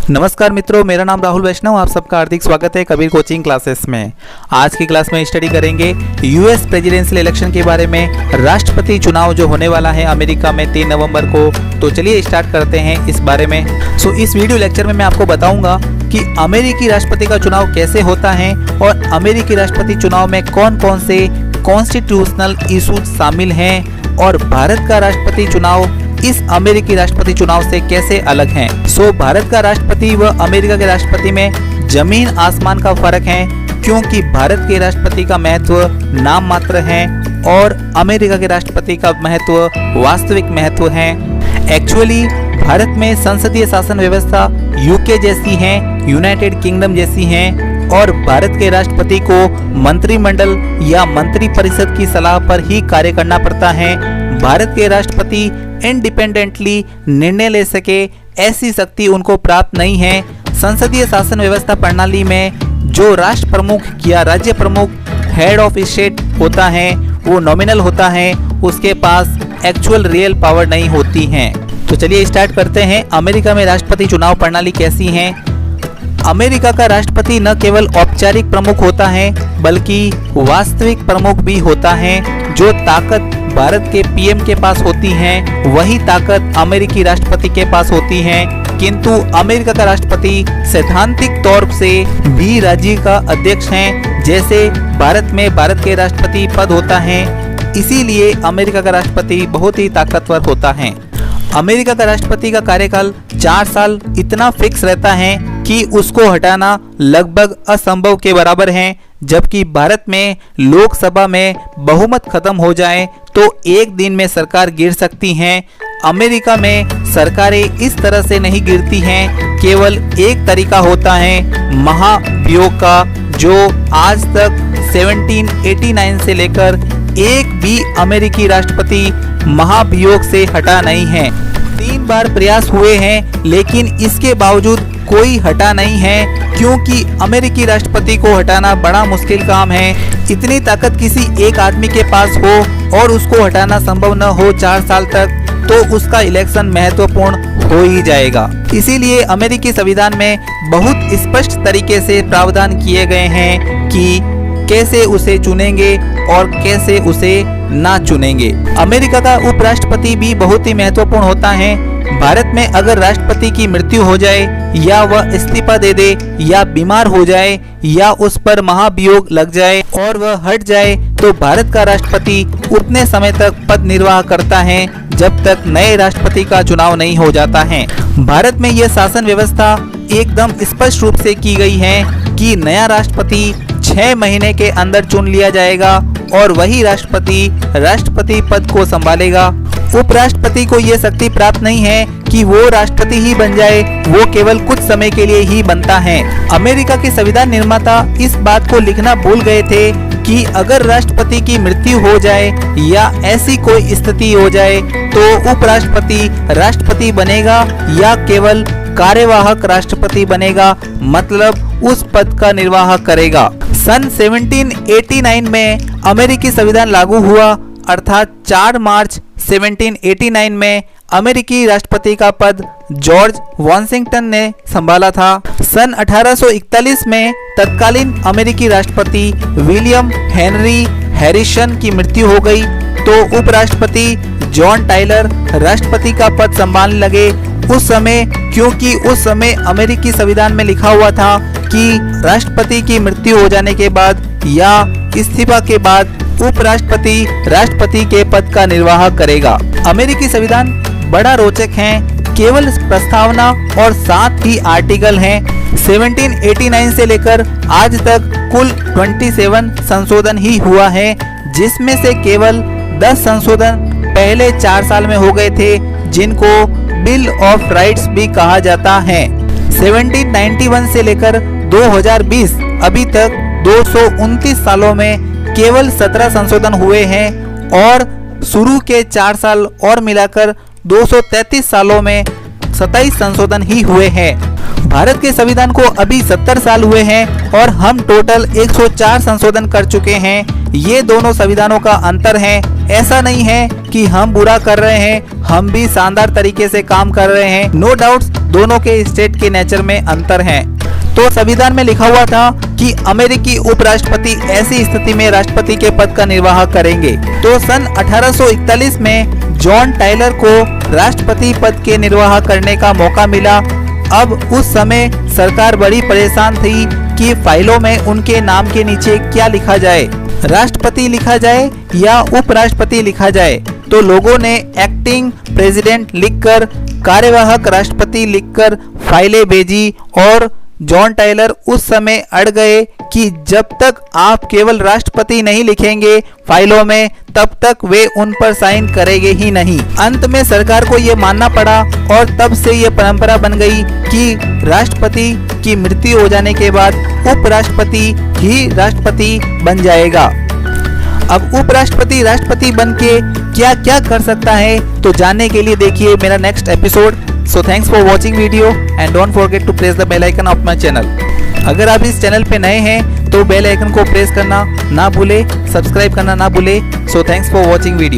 नमस्कार मित्रों, मेरा नाम राहुल वैष्णव। आप सबका हार्दिक स्वागत है कबीर कोचिंग क्लासेस में। आज की क्लास में स्टडी करेंगे यूएस प्रेसिडेंशियल इलेक्शन के बारे में। राष्ट्रपति चुनाव जो होने वाला है अमेरिका में 3 नवंबर को, तो चलिए स्टार्ट करते हैं इस बारे में। इस वीडियो लेक्चर में मैं आपको बताऊंगा कि अमेरिकी राष्ट्रपति का चुनाव कैसे होता है और अमेरिकी राष्ट्रपति चुनाव में कौन कौन से कॉन्स्टिट्यूशनल इशूज शामिल हैं और भारत का राष्ट्रपति चुनाव इस अमेरिकी राष्ट्रपति चुनाव से कैसे अलग हैं। भारत का राष्ट्रपति व अमेरिका के राष्ट्रपति में जमीन आसमान का फर्क है, क्योंकि भारत के राष्ट्रपति का महत्व नाम मात्र है और अमेरिका के राष्ट्रपति का महत्व वास्तविक महत्व है। एक्चुअली भारत में संसदीय शासन व्यवस्था यूके जैसी है, यूनाइटेड किंगडम जैसी है और भारत के राष्ट्रपति को मंत्रिमंडल या मंत्री परिषद की सलाह पर ही कार्य करना पड़ता है। भारत के राष्ट्रपति इंडिपेंडेंटली निर्णय ले सके ऐसी शक्ति उनको प्राप्त नहीं है। संसदीय शासन व्यवस्था प्रणाली में जो राष्ट्र प्रमुख या राज्य प्रमुख हेड ऑफ स्टेट होता है वो नॉमिनल होता है, उसके पास एक्चुअल रियल पावर नहीं होती है। तो चलिए स्टार्ट करते हैं। अमेरिका में राष्ट्रपति चुनाव प्रणाली कैसी है। अमेरिका का राष्ट्रपति न केवल औपचारिक प्रमुख होता है बल्कि वास्तविक प्रमुख भी होता है। जो ताकत भारत के पीएम के पास होती है वही ताकत अमेरिकी राष्ट्रपति के पास होती है, किंतु अमेरिका का राष्ट्रपति सैद्धांतिक तौर से भी राज्य का अध्यक्ष है, जैसे भारत में भारत के राष्ट्रपति पद होता है। इसीलिए अमेरिका का राष्ट्रपति बहुत ही ताकतवर होता है। अमेरिका का राष्ट्रपति का कार्यकाल 4 साल इतना फिक्स रहता है कि उसको हटाना लगभग असंभव के बराबर है, जबकि भारत में लोकसभा में बहुमत खत्म हो जाए तो एक दिन में सरकार गिर सकती है। अमेरिका में सरकारें इस तरह से नहीं गिरती हैं, केवल एक तरीका होता है महाभियोग का, जो आज तक 1789 से लेकर एक भी अमेरिकी राष्ट्रपति महाभियोग से हटा नहीं है। 3 बार प्रयास हुए हैं लेकिन इसके बावजूद कोई हटा नहीं है, क्योंकि अमेरिकी राष्ट्रपति को हटाना बड़ा मुश्किल काम है। इतनी ताकत किसी एक आदमी के पास हो और उसको हटाना संभव न हो 4 साल तक, तो उसका इलेक्शन महत्वपूर्ण हो ही जाएगा। इसीलिए अमेरिकी संविधान में बहुत स्पष्ट तरीके से प्रावधान किए गए हैं कि कैसे उसे चुनेंगे और कैसे उसे ना चुनेंगे। अमेरिका का उपराष्ट्रपति भी बहुत ही महत्वपूर्ण होता है। भारत में अगर राष्ट्रपति की मृत्यु हो जाए या वह इस्तीफा दे दे या बीमार हो जाए या उस पर महाभियोग लग जाए और वह हट जाए तो भारत का राष्ट्रपति उतने समय तक पद निर्वाह करता है जब तक नए राष्ट्रपति का चुनाव नहीं हो जाता है। भारत में यह शासन व्यवस्था एकदम स्पष्ट रूप से की गई है कि नया राष्ट्रपति 6 महीने के अंदर चुन लिया जाएगा और वही राष्ट्रपति पद को संभालेगा। उपराष्ट्रपति को यह शक्ति प्राप्त नहीं है कि वो राष्ट्रपति ही बन जाए, वो केवल कुछ समय के लिए ही बनता है। अमेरिका के संविधान निर्माता इस बात को लिखना भूल गए थे कि अगर राष्ट्रपति की मृत्यु हो जाए या ऐसी कोई स्थिति हो जाए तो उपराष्ट्रपति राष्ट्रपति बनेगा या केवल कार्यवाहक राष्ट्रपति बनेगा, मतलब उस पद का निर्वाह करेगा। सन 1789 में अमेरिकी संविधान लागू हुआ, अर्थात 4 मार्च 1789 में अमेरिकी राष्ट्रपति का पद जॉर्ज वॉशिंगटन ने संभाला था। सन 1841 में तत्कालीन अमेरिकी राष्ट्रपति विलियम हेनरी हैरिसन की मृत्यु हो गई तो उपराष्ट्रपति जॉन टायलर राष्ट्रपति का पद संभालने लगे। उस समय, क्योंकि उस समय अमेरिकी संविधान में लिखा हुआ था कि राष्ट्रपति की मृत्यु हो जाने के बाद या इस्तीफा के बाद उपराष्ट्रपति राष्ट्रपति के पद का निर्वाह करेगा। अमेरिकी संविधान बड़ा रोचक है, केवल प्रस्तावना और 7 ही आर्टिकल हैं। 1789 से लेकर आज तक कुल 27 संशोधन ही हुआ है, जिसमें से केवल 10 संशोधन पहले 4 साल में हो गए थे, जिनको बिल ऑफ राइट्स भी कहा जाता है। 1791 से लेकर 2020 अभी तक 229 सालों में केवल 17 संशोधन हुए हैं और शुरू के 4 साल और मिलाकर 233 सालों में 27 संशोधन ही हुए हैं। भारत के संविधान को अभी 70 साल हुए हैं और हम टोटल 104 संशोधन कर चुके हैं। ये दोनों संविधानों का अंतर है। ऐसा नहीं है कि हम बुरा कर रहे हैं, हम भी शानदार तरीके से काम कर रहे हैं। नो डाउट्स दोनों के स्टेट के नेचर में अंतर है। तो संविधान में लिखा हुआ था कि अमेरिकी उपराष्ट्रपति ऐसी स्थिति में राष्ट्रपति के पद का निर्वाह करेंगे। तो सन 1841 में जॉन टायलर को राष्ट्रपति पद के निर्वाह करने का मौका मिला। अब उस समय सरकार बड़ी परेशान थी कि फाइलों में उनके नाम के नीचे क्या लिखा जाए, राष्ट्रपति लिखा जाए या उपराष्ट्रपति लिखा जाए। तो लोगों ने एक्टिंग प्रेसिडेंट लिखकर, कार्यवाहक राष्ट्रपति लिखकर फाइलें भेजी और जॉन टायलर उस समय अड़ गए कि जब तक आप केवल राष्ट्रपति नहीं लिखेंगे फाइलों में, तब तक वे उन पर साइन करेंगे ही नहीं। अंत में सरकार को ये मानना पड़ा और तब से ये परंपरा बन गई कि राष्ट्रपति की मृत्यु हो जाने के बाद उपराष्ट्रपति ही राष्ट्रपति बन जाएगा। अब उपराष्ट्रपति राष्ट्रपति बन के क्या क्या कर सकता है, तो जानने के लिए देखिए मेरा next episode. So thanks for watching video and don't forget to press the bell icon of my channel। अगर आप इस चैनल पे नए हैं तो बेल आइकन को प्रेस करना ना भूले, सब्सक्राइब करना ना भूले। So thanks for watching video।